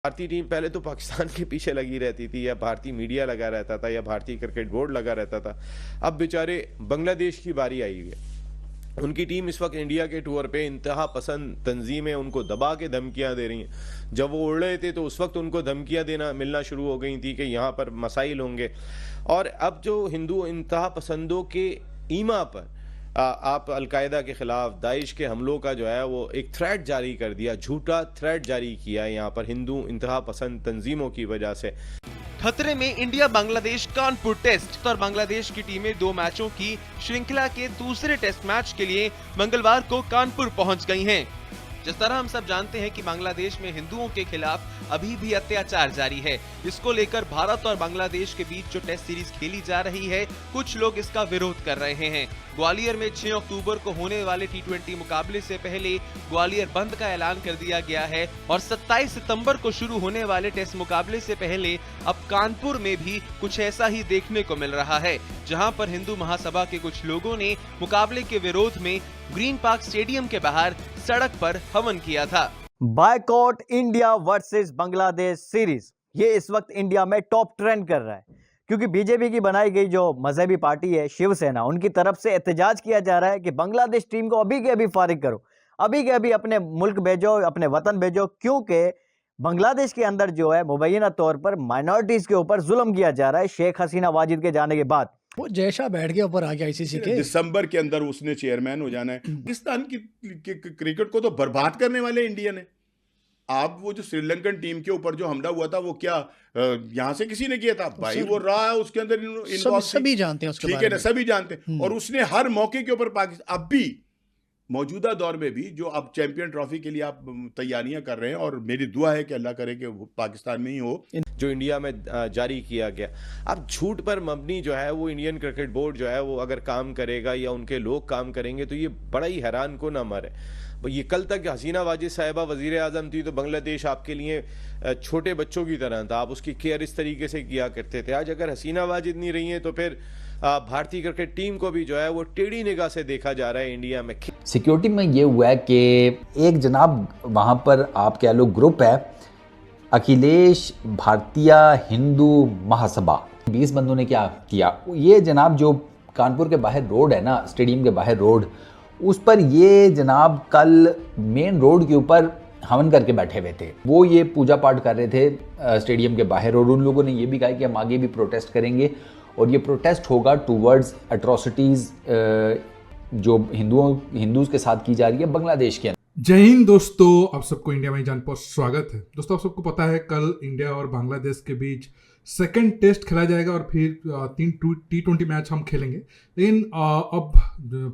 भारतीय टीम पहले तो पाकिस्तान के पीछे लगी रहती थी, या भारतीय मीडिया लगा रहता था, या भारतीय क्रिकेट बोर्ड लगा रहता था। अब बेचारे बांग्लादेश की बारी आई है। उनकी टीम इस वक्त इंडिया के टूर पे इंतहा पसंद तंजीमें उनको दबा के धमकियां दे रही हैं। जब वो उड़ रहे थे तो उस वक्त उनको धमकियां देना मिलना शुरू हो गई थी कि यहाँ पर मसाइल होंगे। और अब जो हिंदू इंतहा पसंदों के ईमा पर आप अलकायदा के खिलाफ दाइश के हमलों का जो है वो एक थ्रेट जारी कर दिया, झूठा थ्रेट जारी किया है यहाँ पर हिंदू इंतहा पसंद तंजीमों की वजह से। खतरे में इंडिया बांग्लादेश कानपुर टेस्ट और बांग्लादेश की टीमें 2 मैचों की श्रृंखला के दूसरे टेस्ट मैच के लिए मंगलवार को कानपुर पहुंच गई हैं। जिस तरह हम सब जानते हैं कि बांग्लादेश में हिंदुओं के खिलाफ अभी भी अत्याचार जारी है, इसको लेकर भारत और बांग्लादेश के बीच जो टेस्ट सीरीज खेली जा रही है, कुछ लोग इसका विरोध कर रहे हैं। ग्वालियर में 6 अक्टूबर को होने वाले T20 मुकाबले से पहले ग्वालियर बंद का ऐलान कर दिया गया है और 27 सितंबर को शुरू होने वाले टेस्ट मुकाबले से पहले अब कानपुर में भी कुछ ऐसा ही देखने को मिल रहा है, जहां पर हिंदू महासभा के कुछ लोगों ने मुकाबले के विरोध में ग्रीन पार्क स्टेडियम के बाहर सड़क पर हवन किया था। Boycott India versus Bangladesh series ये इस वक्त इंडिया में टॉप ट्रेंड कर रहा है, क्योंकि बीजेपी की बनाई गई जो मजहबी पार्टी है शिवसेना, उनकी तरफ से एहतजाज किया जा रहा है कि बांग्लादेश टीम को अभी के अभी फारिग करो, अभी के अभी अपने मुल्क भेजो, अपने वतन भेजो, क्योंकि बांग्लादेश के अंदर जो है मुबैना तौर पर माइनॉरिटीज के ऊपर जुल्म किया जा रहा है शेख हसीना वाजिद के जाने के बाद। वो जैसा बैठ गया ऊपर आ गया आईसीसी के। दिसंबर के अंदर उसने चेयरमैन हो जाना है। पाकिस्तान की क्रिकेट को तो बर्बाद करने वाले इंडिया ने। आप वो जो श्रीलंकन टीम के ऊपर जो हमला हुआ था वो क्या यहाँ से किसी ने किया था भाई? वो रहा है उसके अंदर सभी जानते हैं उसके ठीक है ना, सभी जानते हैं। और उसने हर मौके के ऊपर पाकिस्तान, अब भी मौजूदा दौर में भी जो अब चैंपियन ट्रॉफी के लिए आप तैयारियां कर रहे हैं, और मेरी दुआ है कि अल्लाह करे कि वो पाकिस्तान में ही हो, जो इंडिया में जारी किया गया। अब झूठ पर मबनी जो है वो इंडियन क्रिकेट बोर्ड जो है वो अगर काम करेगा या उनके लोग काम करेंगे तो ये बड़ा ही हैरान को न मरे। ये कल तक हसीना वाजिद साहिबा वजीर आजम थी तो बांग्लादेश आपके लिए छोटे बच्चों की तरह था, आप उसकी केयर इस तरीके से किया करते थे। आज अगर हसीना वाजिद नहीं रही है तो फिर भारतीय क्रिकेट टीम को भी जो है वो टेढ़ी निगाह से देखा जा रहा है इंडिया में। सिक्योरिटी में ये हुआ है कि एक जनाब वहाँ पर आप कह लो ग्रुप है अखिलेश भारतीय हिंदू महासभा, 20 बंदों ने क्या किया, ये जनाब जो कानपुर के बाहर रोड है ना, स्टेडियम के बाहर रोड, उस पर ये जनाब कल मेन रोड के ऊपर हवन करके बैठे हुए थे। वो ये पूजा पाठ कर रहे थे स्टेडियम के बाहर, और उन लोगों ने ये भी कहा कि हम आगे भी प्रोटेस्ट करेंगे, और ये प्रोटेस्ट होगा टूवर्ड्स एट्रोसिटीज़ जो हिंदूज़ के साथ की जा रही है बांग्लादेश के अंदर। जय हिंद दोस्तों, आप सबको इंडिया में जान पर स्वागत है। दोस्तों आप सबको पता है कल इंडिया और बांग्लादेश के बीच सेकंड टेस्ट खेला जाएगा और फिर 3 T20 मैच हम खेलेंगे। लेकिन अब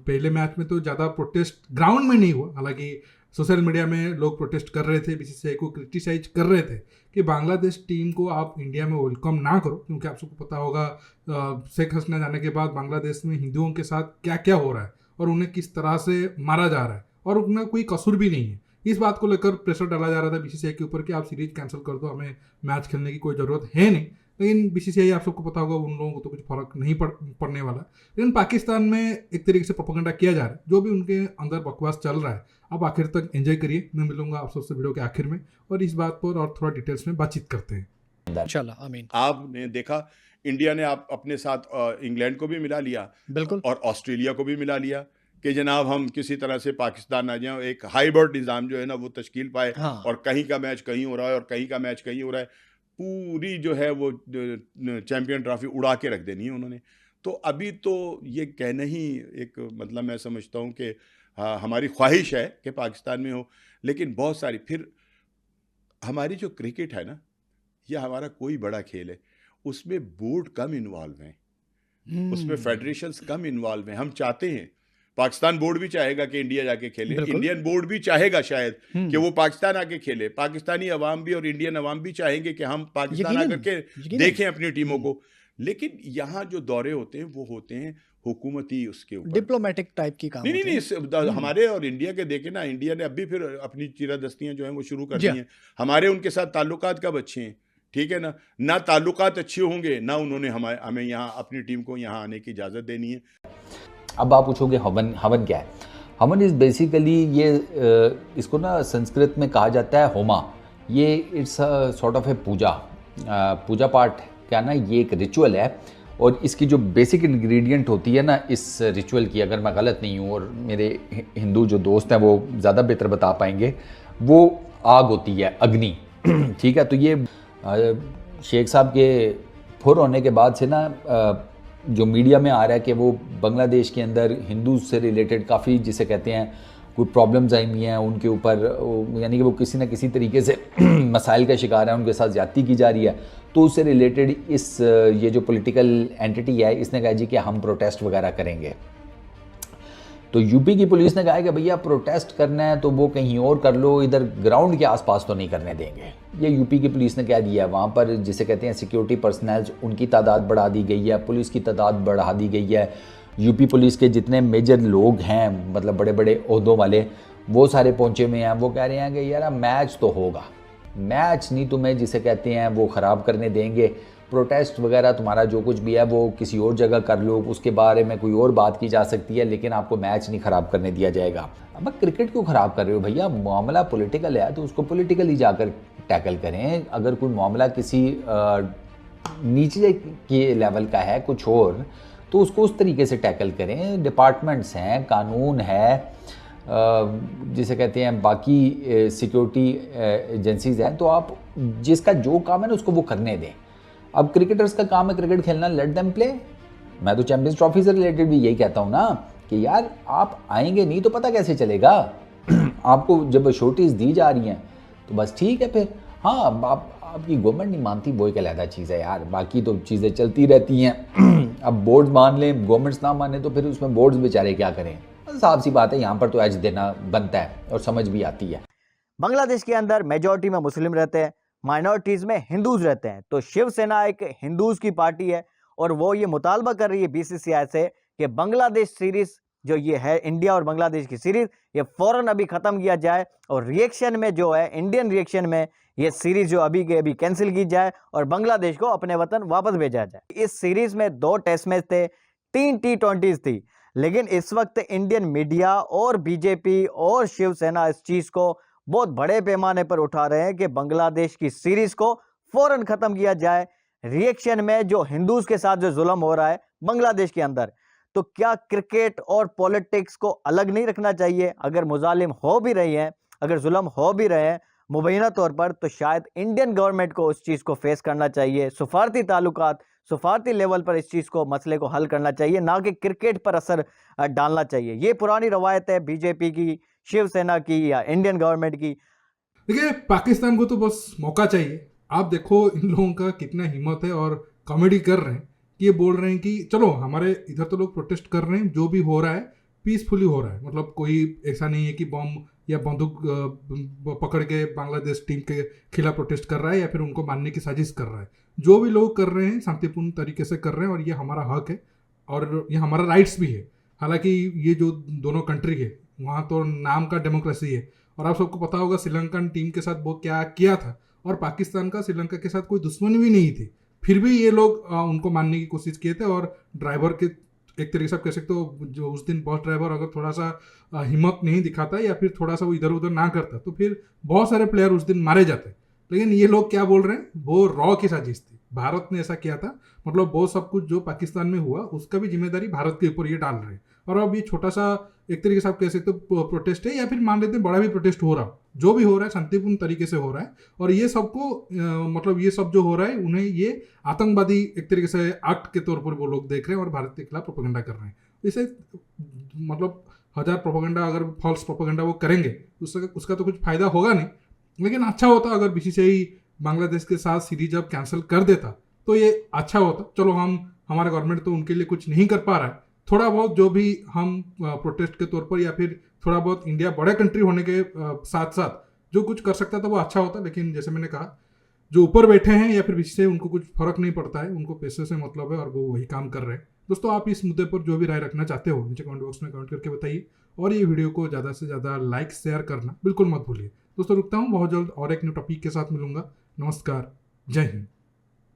पहले मैच में तो ज़्यादा प्रोटेस्ट ग्राउंड में नहीं हुआ, हालांकि सोशल मीडिया में लोग प्रोटेस्ट कर रहे थे, बीसीसीआई को क्रिटिसाइज कर रहे थे कि बांग्लादेश टीम को आप इंडिया में वेलकम ना करो, क्योंकि आप सबको पता होगा शेख हसीना जाने के बाद बांग्लादेश में हिंदुओं के साथ क्या क्या हो रहा है और उन्हें किस तरह से मारा जा रहा है, और उनमें कोई कसूर भी नहीं है। इस बात को लेकर प्रेशर डाला जा रहा था बीसीसीआई के ऊपर कि आप सीरीज कैंसिल कर दो, हमें मैच खेलने की कोई ज़रूरत है नहीं। लेकिन बीसीसीआई आप सबको पता होगा उन लोगों को तो कुछ फर्क नहीं पड़ने वाला। लेकिन पाकिस्तान में एक तरीके से प्रोपेगेंडा किया जा रहा है, जो भी उनके अंदर बकवास चल रहा है, आप आखिर तक एंजॉय करिए। मैं मिलूंगा आप सबसे वीडियो के आखिर में, और इस बात पर और थोड़ा डिटेल्स में बातचीत करते हैं इंशाल्लाह। आमीन। आपने देखा इंडिया ने आप अपने साथ इंग्लैंड को भी मिला लिया, बिल्कुल, और ऑस्ट्रेलिया को भी मिला लिया कि जनाब हम किसी तरह से पाकिस्तान आ जाएं, एक हाइब्रिड निज़ाम जो है ना वो तश्कील पाए। हाँ। और कहीं का मैच कहीं हो रहा है और कहीं का मैच कहीं हो रहा है, पूरी जो है वो चैंपियन ट्रॉफी उड़ा के रख देनी है उन्होंने। तो अभी तो ये कहना ही एक मतलब मैं समझता हूँ कि हाँ, हमारी ख्वाहिश है कि पाकिस्तान में हो, लेकिन बहुत सारी फिर हमारी जो क्रिकेट है ना, यह हमारा कोई बड़ा खेल है, उसमें बोर्ड कम इन्वॉल्व हैं, उसमें फेडरेशंस कम इन्वॉल्व हैं। हम चाहते हैं, पाकिस्तान बोर्ड भी चाहेगा कि इंडिया जाके खेले, इंडियन बोर्ड भी चाहेगा शायद कि वो पाकिस्तान आके खेले, पाकिस्तानी अवाम भी और इंडियन अवाम भी चाहेंगे कि हम पाकिस्तान आकर के देखें अपनी टीमों को। लेकिन यहाँ जो दौरे होते हैं वो होते हैं हुकूमती उसके ऊपर, डिप्लोमेटिक टाइप की काम नहीं, हमारे और इंडिया के देखे ना, इंडिया ने अभी फिर अपनी चीरादस्तियाँ जो हैं वो शुरू कर दी हैं। हमारे उनके साथ ताल्लुकात कब अच्छे हैं, ठीक है ना ताल्लुकात अच्छे होंगे ना उन्होंने हमें यहाँ अपनी टीम को यहाँ आने की इजाज़त देनी है। अब आप पूछोगे हवन क्या है? हवन इज़ बेसिकली ये इसको ना संस्कृत में कहा जाता है होमा, ये इट्स अ सॉर्ट ऑफ ए पूजा पाठ क्या ना, ये एक रिचुअल है और इसकी जो बेसिक इंग्रेडिएंट होती है ना इस रिचुअल की, अगर मैं गलत नहीं हूँ और मेरे हिंदू जो दोस्त हैं वो ज़्यादा बेहतर बता पाएंगे, वो आग होती है, अग्नि। ठीक है, तो ये शेख साहब के फुर होने के बाद से ना जो मीडिया में आ रहा है कि वो बांग्लादेश के अंदर हिंदू से रिलेटेड काफ़ी जिसे कहते हैं कोई प्रॉब्लम्स आई हुई हैं उनके ऊपर, यानी कि वो किसी न किसी तरीके से मसाइल का शिकार है, उनके साथ ज़्यादती की जा रही है, तो उससे रिलेटेड ये जो पॉलिटिकल एंटिटी है इसने कहा जी कि हम प्रोटेस्ट वगैरह करेंगे। तो यूपी की पुलिस ने कहा कि भैया प्रोटेस्ट करना है तो वो कहीं और कर लो, इधर ग्राउंड के आसपास तो नहीं करने देंगे। ये यूपी की पुलिस ने कह दिया। वहाँ पर जिसे कहते हैं सिक्योरिटी पर्सनल, उनकी तादाद बढ़ा दी गई है, पुलिस की तादाद बढ़ा दी गई है। यूपी पुलिस के जितने मेजर लोग हैं, मतलब बड़े बड़े ओहदों वाले, वो सारे पहुँचे हुए हैं। वो कह रहे हैं कि यार मैच तो होगा, मैच नहीं तुम्हें जिसे कहते हैं वो ख़राब करने देंगे। प्रोटेस्ट वगैरह तुम्हारा जो कुछ भी है वो किसी और जगह कर लो, उसके बारे में कोई और बात की जा सकती है, लेकिन आपको मैच नहीं ख़राब करने दिया जाएगा। अब क्रिकेट क्यों ख़राब कर रहे हो भैया? मामला पॉलिटिकल है तो उसको पॉलिटिकली जाकर टैकल करें। अगर कोई मामला किसी नीचे के लेवल का है कुछ और, तो उसको उस तरीके से टैकल करें। डिपार्टमेंट्स हैं, कानून है, जिसे कहते हैं बाकी सिक्योरिटी एजेंसीज हैं, तो आप जिसका जो काम है ना उसको वो करने दें। अब क्रिकेटर्स का काम है क्रिकेट खेलना, लेट देम प्ले। मैं तो चैंपियंस ट्रॉफी से रिलेटेड भी यही कहता हूँ ना कि यार आप आएंगे नहीं तो पता कैसे चलेगा। आपको जब शोटीज दी जा रही हैं तो बस ठीक है फिर। हाँ, आपकी गवर्नमेंट नहीं मानती वो एक अलग चीज़ है यार, बाकी तो चीज़ें चलती रहती हैं। अब बोर्ड मान लें, गवर्नमेंट्स ना माने तो फिर उसमें बोर्ड्स बेचारे क्या करें। साफ सी बात है, यहाँ पर तो एज देना बनता है और समझ भी आती है। बांग्लादेश के अंदर मेजॉरिटी में मुस्लिम रहते हैं, माइनॉरिटीज में हिंदूज रहते हैं। तो शिवसेना एक हिंदूज की पार्टी है और वो ये मुतालबा कर रही है बीसीसीआई से कि बांग्लादेश सीरीज जो ये है, इंडिया और बांग्लादेश की सीरीज, ये फौरन अभी खत्म किया जाए और रिएक्शन में जो है, इंडियन रिएक्शन में ये सीरीज जो अभी के अभी कैंसिल की जाए और बांग्लादेश को अपने वतन वापस भेजा जाए। इस सीरीज में 2 टेस्ट मैच थे, 3 T20s थी, लेकिन इस वक्त इंडियन मीडिया और बीजेपी और शिवसेना इस चीज को बहुत बड़े पैमाने पर उठा रहे हैं कि बांग्लादेश की सीरीज को फौरन खत्म किया जाए। रिएक्शन में जो हिंदूज के साथ जो जुल्म हो रहा है बांग्लादेश के अंदर, तो क्या क्रिकेट और पॉलिटिक्स को अलग नहीं रखना चाहिए? अगर मुजालिम हो भी रही हैं, अगर जुल्म हो भी रहे हैं मुबैना तौर पर, तो शायद इंडियन गवर्नमेंट को उस चीज को फेस करना चाहिए। सफारती ताल्लुकात, सफारती लेवल पर इस चीज को, मसले को हल करना चाहिए, ना कि क्रिकेट पर असर डालना चाहिए। ये पुरानी रवायत है बीजेपी की, शिवसेना की या इंडियन गवर्नमेंट की। देखिए, पाकिस्तान को तो बस मौका चाहिए। आप देखो इन लोगों का कितना हिम्मत है और कॉमेडी कर रहे हैं कि ये बोल रहे हैं कि चलो हमारे इधर तो लोग प्रोटेस्ट कर रहे हैं, जो भी हो रहा है पीसफुली हो रहा है। मतलब कोई ऐसा नहीं है कि बम या बंदूक पकड़ के बांग्लादेश टीम के खिलाफ प्रोटेस्ट कर रहा है या फिर उनको मारने की साजिश कर रहा है। जो भी लोग कर रहे हैं शांतिपूर्ण तरीके से कर रहे हैं और ये हमारा हक है और ये हमारा राइट्स भी है। हालांकि ये जो दोनों कंट्री है वहाँ तो नाम का डेमोक्रेसी है और आप सबको पता होगा श्रीलंकन टीम के साथ वो क्या किया था, और पाकिस्तान का श्रीलंका के साथ कोई दुश्मनी भी नहीं थी, फिर भी ये लोग उनको मारने की कोशिश किए थे। और ड्राइवर के एक तरीके से आप कह सकते हो, जो उस दिन बस ड्राइवर अगर थोड़ा सा हिम्मत नहीं दिखाता या फिर थोड़ा सा वो इधर उधर ना करता तो फिर बहुत सारे प्लेयर उस दिन मारे जाते। लेकिन ये लोग क्या बोल रहे हैं, वो रॉ की साजिश थी, भारत ने ऐसा किया था। मतलब वो सब कुछ जो पाकिस्तान में हुआ उसका भी जिम्मेदारी भारत के ऊपर ये डाल रहे हैं। और अब ये छोटा सा एक तरीके से आप कह सकते हो प्रोटेस्ट है, या फिर मान लेते हैं बड़ा भी प्रोटेस्ट हो रहा, जो भी हो रहा है शांतिपूर्ण तरीके से हो रहा है। और ये सबको मतलब ये सब जो हो रहा है उन्हें ये आतंकवादी एक तरीके से एक्ट के तौर पर वो लोग देख रहे हैं और भारत के खिलाफ प्रोपेगेंडा कर रहे हैं। इसे मतलब 1000 प्रोपेगेंडा अगर फॉल्स प्रोपेगेंडा वो करेंगे उसका तो कुछ फायदा होगा नहीं। लेकिन अच्छा होता अगर बीसीसीआई बांग्लादेश के साथ सीरीज अब कैंसिल कर देता तो ये अच्छा होता। चलो हमारा गवर्नमेंट तो उनके लिए कुछ नहीं कर पा रहा है, थोड़ा बहुत जो भी हम प्रोटेस्ट के तौर पर या फिर थोड़ा बहुत इंडिया बड़ा कंट्री होने के साथ साथ जो कुछ कर सकता था वो अच्छा होता। लेकिन जैसे मैंने कहा, जो ऊपर बैठे हैं या फिर बीच से उनको कुछ फर्क नहीं पड़ता है, उनको पैसे से मतलब है और वो वही काम कर रहे हैं। दोस्तों, आप इस मुद्दे पर जो भी राय रखना चाहते हो नीचे कमेंट बॉक्स में कमेंट करके बताइए और ये वीडियो को ज़्यादा से ज़्यादा लाइक शेयर करना बिल्कुल मत भूलिए। दोस्तों रुकता हूँ, बहुत जल्द और एक न्यू टॉपिक के साथ मिलूंगा। नमस्कार, जय हिंद।